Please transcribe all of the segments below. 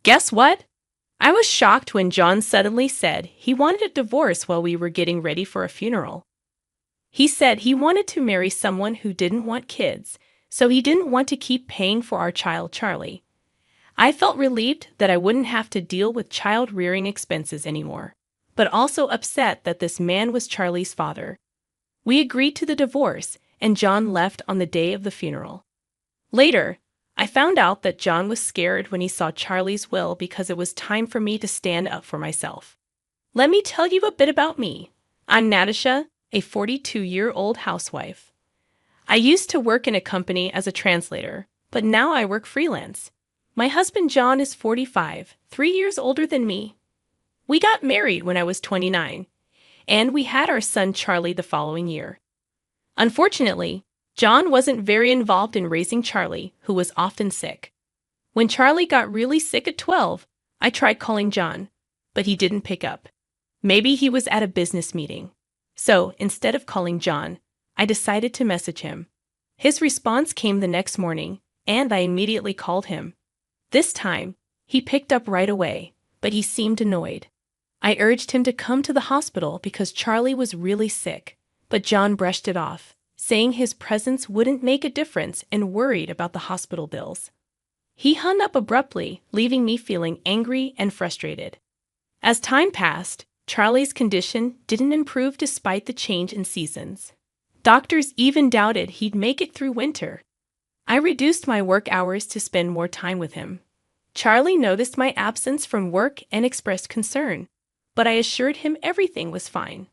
Guess what? I was shocked when John suddenly said he wanted a divorce while we were getting ready for a funeral. He said he wanted to marry someone who didn't want kids, so he didn't want to keep paying for our child, Charlie. I felt relieved that I wouldn't have to deal with child-rearing expenses anymore, but also upset that this man was Charlie's father. We agreed to the divorce, and John left on the day of the funeral. Later, I found out that John was scared when he saw Charlie's will because it was time for me to stand up for myself. Let me tell you a bit about me. I'm Natasha, a 42-year-old housewife. I used to work in a company as a translator, but now I work freelance. My husband John is 45, 3 years older than me. We got married when I was 29, and we had our son Charlie the following year. Unfortunately, John wasn't very involved in raising Charlie, who was often sick. When Charlie got really sick at 12, I tried calling John, but he didn't pick up. Maybe he was at a business meeting. So, instead of calling John, I decided to message him. His response came the next morning, and I immediately called him. This time, he picked up right away, but he seemed annoyed. I urged him to come to the hospital because Charlie was really sick, but John brushed it off, saying his presence wouldn't make a difference and worried about the hospital bills. He hung up abruptly, leaving me feeling angry and frustrated. As time passed, Charlie's condition didn't improve despite the change in seasons. Doctors even doubted he'd make it through winter. I reduced my work hours to spend more time with him. Charlie noticed my absence from work and expressed concern, but I assured him everything was fine.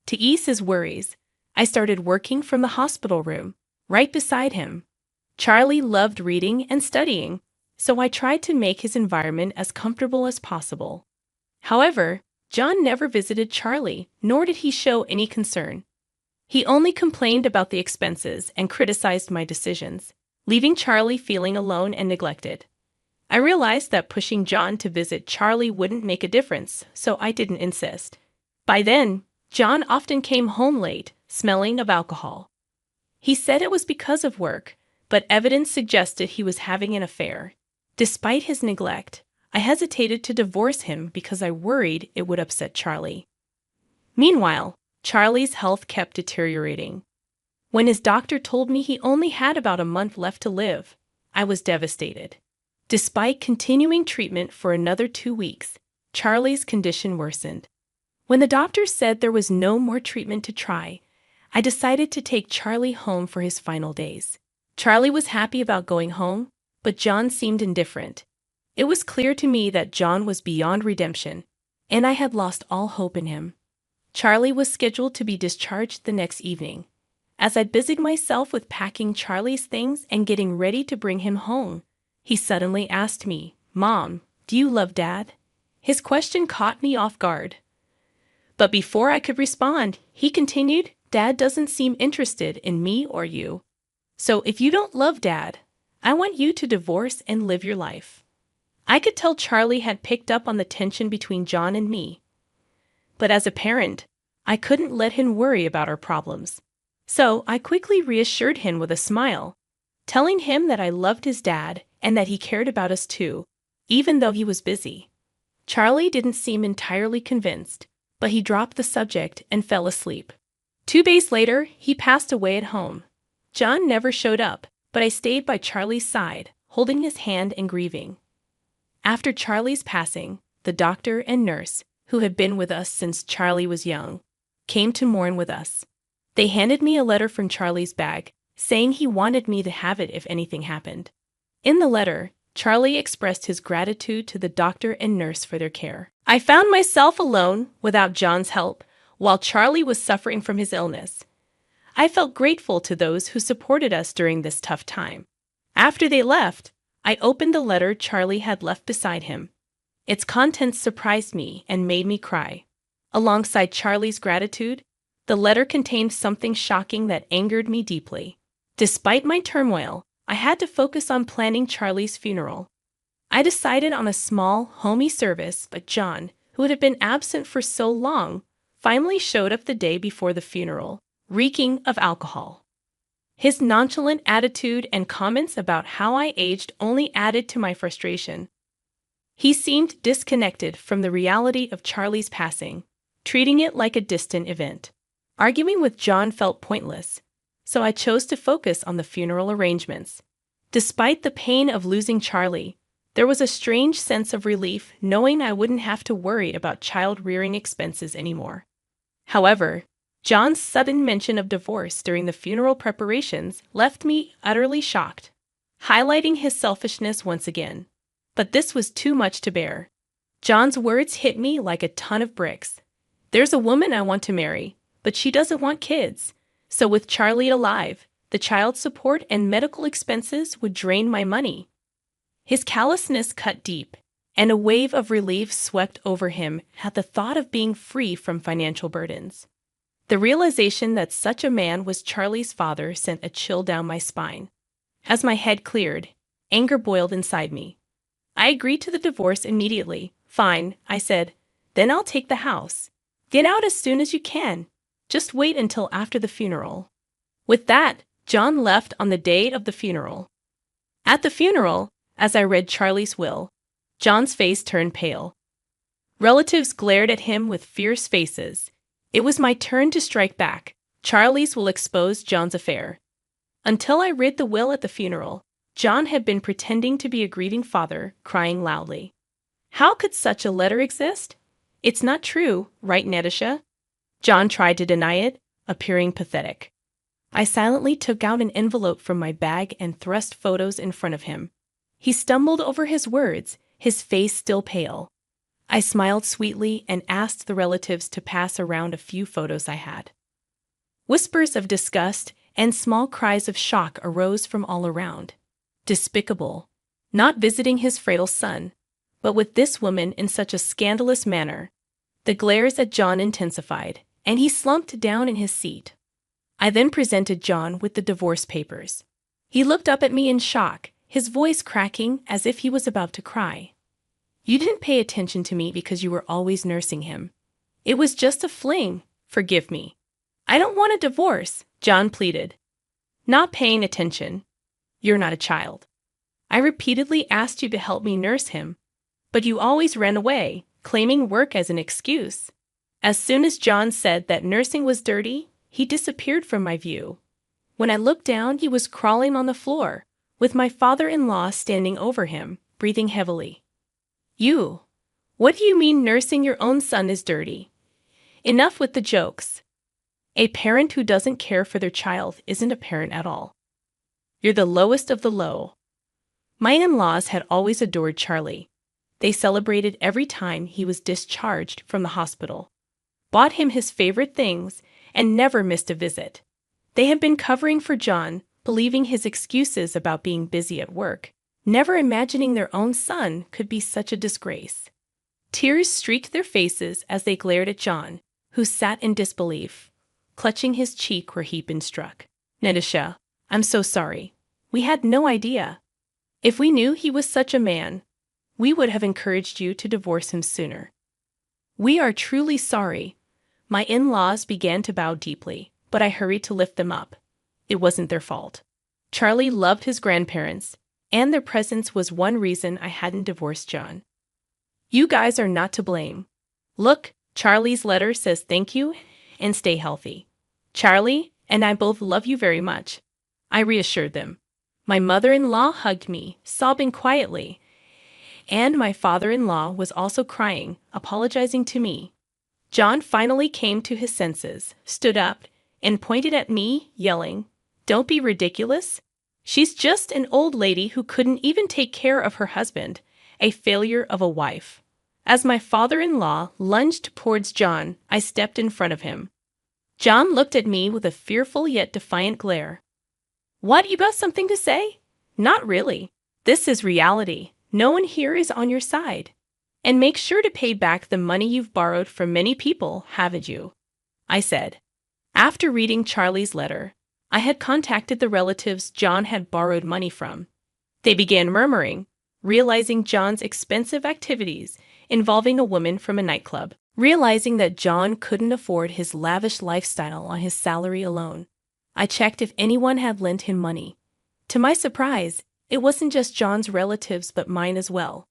To ease his worries, I started working from the hospital room, right beside him. Charlie loved reading and studying, so I tried to make his environment as comfortable as possible. However, John never visited Charlie, nor did he show any concern. He only complained about the expenses and criticized my decisions, leaving Charlie feeling alone and neglected. I realized that pushing John to visit Charlie wouldn't make a difference, so I didn't insist. By then, John often came home late, smelling of alcohol. He said it was because of work, but evidence suggested he was having an affair. Despite his neglect, I hesitated to divorce him because I worried it would upset Charlie. Meanwhile, Charlie's health kept deteriorating. When his doctor told me he only had about a month left to live, I was devastated. Despite continuing treatment for another 2 weeks, Charlie's condition worsened. When the doctor said there was no more treatment to try, I decided to take Charlie home for his final days. Charlie was happy about going home, but John seemed indifferent. It was clear to me that John was beyond redemption, and I had lost all hope in him. Charlie was scheduled to be discharged the next evening. As I busied myself with packing Charlie's things and getting ready to bring him home, he suddenly asked me, "Mom, do you love Dad?" His question caught me off guard. But before I could respond, he continued, "Dad doesn't seem interested in me or you. So if you don't love Dad, I want you to divorce and live your life." I could tell Charlie had picked up on the tension between John and me. But as a parent, I couldn't let him worry about our problems. So I quickly reassured him with a smile, telling him that I loved his dad and that he cared about us too, even though he was busy. Charlie didn't seem entirely convinced, but he dropped the subject and fell asleep. 2 days later, he passed away at home. John never showed up, but I stayed by Charlie's side, holding his hand and grieving. After Charlie's passing, the doctor and nurse, who had been with us since Charlie was young, came to mourn with us. They handed me a letter from Charlie's bag, saying he wanted me to have it if anything happened. In the letter, Charlie expressed his gratitude to the doctor and nurse for their care. I found myself alone, without John's help, while Charlie was suffering from his illness. I felt grateful to those who supported us during this tough time. After they left, I opened the letter Charlie had left beside him. Its contents surprised me and made me cry. Alongside Charlie's gratitude, the letter contained something shocking that angered me deeply. Despite my turmoil, I had to focus on planning Charlie's funeral. I decided on a small, homey service, but John, who had been absent for so long, finally showed up the day before the funeral, reeking of alcohol. His nonchalant attitude and comments about how I aged only added to my frustration. He seemed disconnected from the reality of Charlie's passing, treating it like a distant event. Arguing with John felt pointless, so I chose to focus on the funeral arrangements. Despite the pain of losing Charlie, there was a strange sense of relief knowing I wouldn't have to worry about child-rearing expenses anymore. However, John's sudden mention of divorce during the funeral preparations left me utterly shocked, highlighting his selfishness once again. But this was too much to bear. John's words hit me like a ton of bricks. There's a woman I want to marry, but she doesn't want kids. So with Charlie alive, the child support and medical expenses would drain my money. His callousness cut deep, and a wave of relief swept over him at the thought of being free from financial burdens. The realization that such a man was Charlie's father sent a chill down my spine. As my head cleared, anger boiled inside me. I agreed to the divorce immediately. Fine, I said. Then I'll take the house. Get out as soon as you can. Just wait until after the funeral. With that, John left on the day of the funeral. At the funeral, as I read Charlie's will, John's face turned pale. Relatives glared at him with fierce faces. It was my turn to strike back. Charlie's will expose John's affair. Until I read the will at the funeral, John had been pretending to be a grieving father, crying loudly. How could such a letter exist? It's not true, right, Nedisha? John tried to deny it, appearing pathetic. I silently took out an envelope from my bag and thrust photos in front of him. He stumbled over his words, his face still pale. I smiled sweetly and asked the relatives to pass around a few photos I had. Whispers of disgust and small cries of shock arose from all around. Despicable. Not visiting his frail son, but with this woman in such a scandalous manner. The glares at John intensified, and he slumped down in his seat. I then presented John with the divorce papers. He looked up at me in shock, his voice cracking as if he was about to cry. You didn't pay attention to me because you were always nursing him. It was just a fling. Forgive me. I don't want a divorce, John pleaded. Not paying attention. You're not a child. I repeatedly asked you to help me nurse him, but you always ran away, claiming work as an excuse. As soon as John said that nursing was dirty, he disappeared from my view. When I looked down, he was crawling on the floor, with my father-in-law standing over him, breathing heavily. You, what do you mean nursing your own son is dirty? Enough with the jokes. A parent who doesn't care for their child isn't a parent at all. You're the lowest of the low. My in-laws had always adored Charlie. They celebrated every time he was discharged from the hospital, bought him his favorite things, and never missed a visit. They had been covering for John, believing his excuses about being busy at work, never imagining their own son could be such a disgrace. Tears streaked their faces as they glared at John, who sat in disbelief, clutching his cheek where he'd been struck. Nedisha, I'm so sorry. We had no idea. If we knew he was such a man, we would have encouraged you to divorce him sooner. We are truly sorry. My in-laws began to bow deeply, but I hurried to lift them up. It wasn't their fault. Charlie loved his grandparents, and their presence was one reason I hadn't divorced John. You guys are not to blame. Look, Charlie's letter says thank you and stay healthy. Charlie and I both love you very much. I reassured them. My mother-in-law hugged me, sobbing quietly, and my father-in-law was also crying, apologizing to me. John finally came to his senses, stood up, and pointed at me, yelling, "Don't be ridiculous. She's just an old lady who couldn't even take care of her husband, a failure of a wife." As my father-in-law lunged towards John, I stepped in front of him. John looked at me with a fearful yet defiant glare. What, you got something to say? Not really. This is reality. No one here is on your side. And make sure to pay back the money you've borrowed from many people, haven't you? I said. After reading Charlie's letter, I had contacted the relatives John had borrowed money from. They began murmuring, realizing John's expensive activities involving a woman from a nightclub, realizing that John couldn't afford his lavish lifestyle on his salary alone. I checked if anyone had lent him money. To my surprise, it wasn't just John's relatives but mine as well.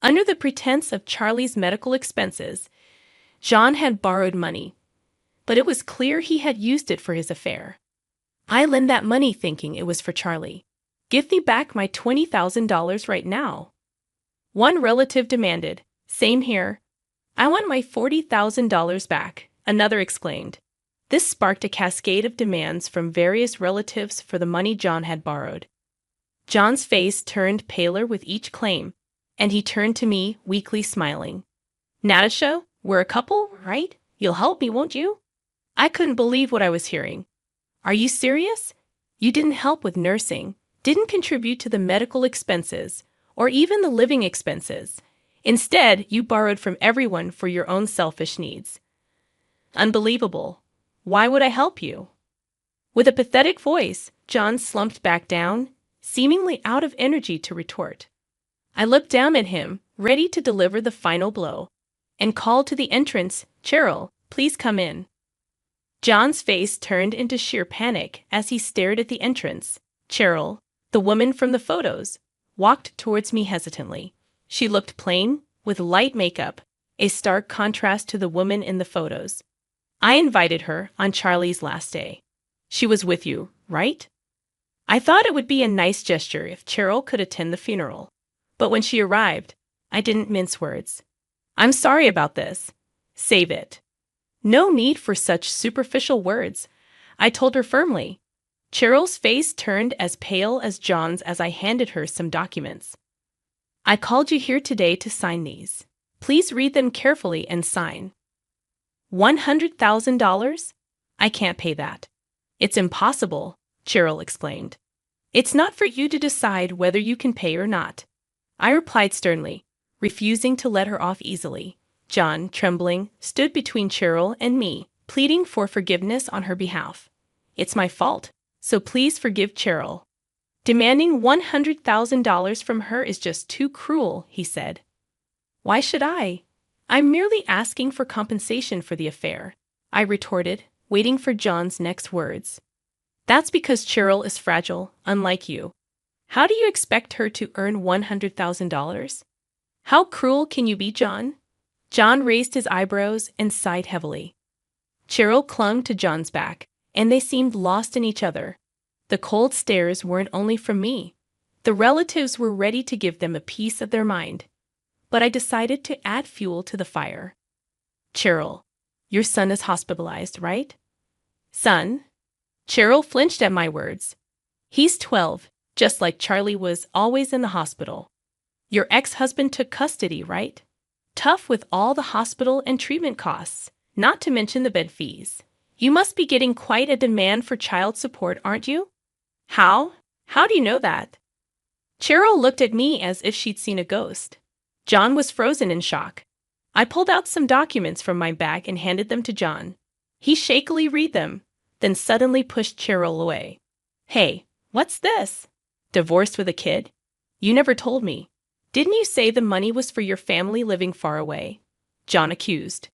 Under the pretense of Charlie's medical expenses, John had borrowed money, but it was clear he had used it for his affair. I lent that money thinking it was for Charlie. Give me back my $20,000 right now. One relative demanded. Same here. I want my $40,000 back, another exclaimed. This sparked a cascade of demands from various relatives for the money John had borrowed. John's face turned paler with each claim, and he turned to me, weakly smiling. Natasha, we're a couple, right? You'll help me, won't you? I couldn't believe what I was hearing. Are you serious? You didn't help with nursing, didn't contribute to the medical expenses, or even the living expenses. Instead, you borrowed from everyone for your own selfish needs. Unbelievable. Why would I help you? With a pathetic voice, John slumped back down, seemingly out of energy to retort. I looked down at him, ready to deliver the final blow, and called to the entrance, Cheryl, please come in. John's face turned into sheer panic as he stared at the entrance. Cheryl, the woman from the photos, walked towards me hesitantly. She looked plain, with light makeup, a stark contrast to the woman in the photos. I invited her on Charlie's last day. She was with you, right? I thought it would be a nice gesture if Cheryl could attend the funeral. But when she arrived, I didn't mince words. I'm sorry about this. Save it. No need for such superficial words, I told her firmly. Cheryl's face turned as pale as John's as I handed her some documents. I called you here today to sign these. Please read them carefully and sign. $100,000? I can't pay that. It's impossible, Cheryl exclaimed. It's not for you to decide whether you can pay or not. I replied sternly, refusing to let her off easily. John, trembling, stood between Cheryl and me, pleading for forgiveness on her behalf. It's my fault, so please forgive Cheryl. Demanding $100,000 from her is just too cruel, he said. Why should I? I'm merely asking for compensation for the affair, I retorted, waiting for John's next words. That's because Cheryl is fragile, unlike you. How do you expect her to earn $100,000? How cruel can you be, John? John raised his eyebrows and sighed heavily. Cheryl clung to John's back, and they seemed lost in each other. The cold stares weren't only from me. The relatives were ready to give them a piece of their mind. But I decided to add fuel to the fire. Cheryl, your son is hospitalized, right? Son? Cheryl flinched at my words. He's 12, just like Charlie was always in the hospital. Your ex-husband took custody, right? Tough with all the hospital and treatment costs, not to mention the bed fees. You must be getting quite a demand for child support, aren't you? How? How do you know that? Cheryl looked at me as if she'd seen a ghost. John was frozen in shock. I pulled out some documents from my bag and handed them to John. He shakily read them, then suddenly pushed Cheryl away. Hey, what's this? Divorced with a kid? You never told me. Didn't you say the money was for your family living far away? John accused.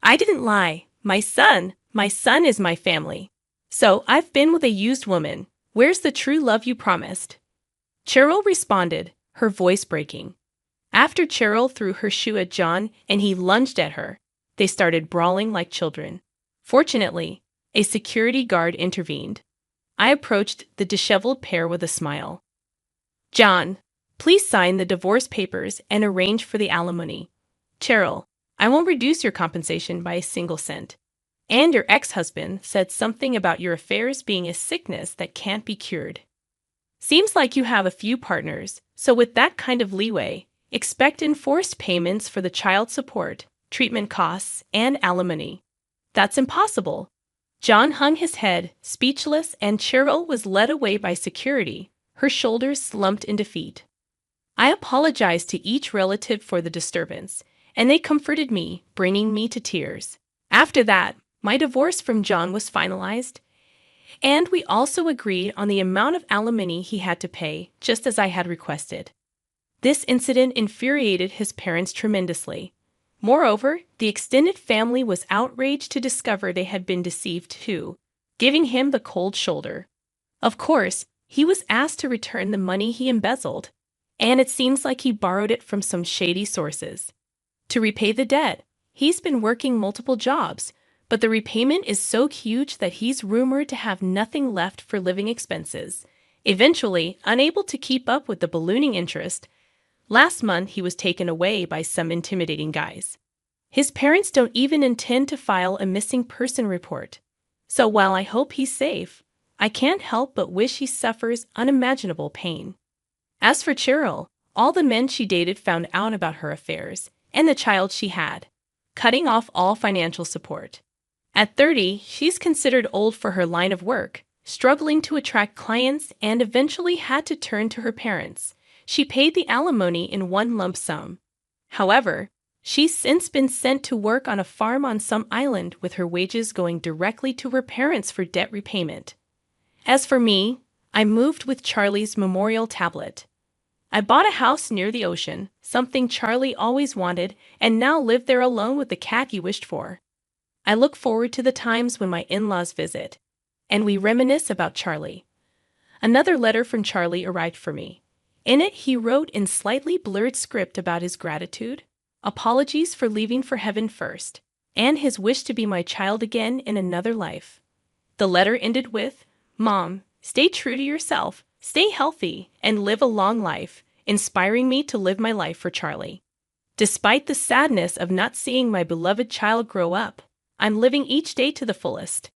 I didn't lie. My son is my family. So I've been with a used woman. Where's the true love you promised? Cheryl responded, her voice breaking. After Cheryl threw her shoe at John and he lunged at her, they started brawling like children. Fortunately, a security guard intervened. I approached the disheveled pair with a smile. John, please sign the divorce papers and arrange for the alimony. Cheryl, I won't reduce your compensation by a single cent. And your ex-husband said something about your affairs being a sickness that can't be cured. Seems like you have a few partners, so with that kind of leeway, expect enforced payments for the child support, treatment costs, and alimony. That's impossible. John hung his head, speechless, and Cheryl was led away by security, her shoulders slumped in defeat. I apologized to each relative for the disturbance, and they comforted me, bringing me to tears. After that, my divorce from John was finalized, and we also agreed on the amount of alimony he had to pay, just as I had requested. This incident infuriated his parents tremendously. Moreover, the extended family was outraged to discover they had been deceived too, giving him the cold shoulder. Of course, he was asked to return the money he embezzled, and it seems like he borrowed it from some shady sources. To repay the debt, he's been working multiple jobs, but the repayment is so huge that he's rumored to have nothing left for living expenses. Eventually, unable to keep up with the ballooning interest, last month he was taken away by some intimidating guys. His parents don't even intend to file a missing person report. So while I hope he's safe, I can't help but wish he suffers unimaginable pain. As for Cheryl, all the men she dated found out about her affairs and the child she had, cutting off all financial support. At 30, she's considered old for her line of work, struggling to attract clients, and eventually had to turn to her parents. She paid the alimony in one lump sum. However, she's since been sent to work on a farm on some island with her wages going directly to her parents for debt repayment. As for me, I moved with Charlie's memorial tablet. I bought a house near the ocean, something Charlie always wanted, and now live there alone with the cat he wished for. I look forward to the times when my in-laws visit, and we reminisce about Charlie. Another letter from Charlie arrived for me. In it, he wrote in slightly blurred script about his gratitude, apologies for leaving for heaven first, and his wish to be my child again in another life. The letter ended with, "Mom, stay true to yourself, stay healthy, and live a long life," inspiring me to live my life for Charlie. Despite the sadness of not seeing my beloved child grow up, I'm living each day to the fullest.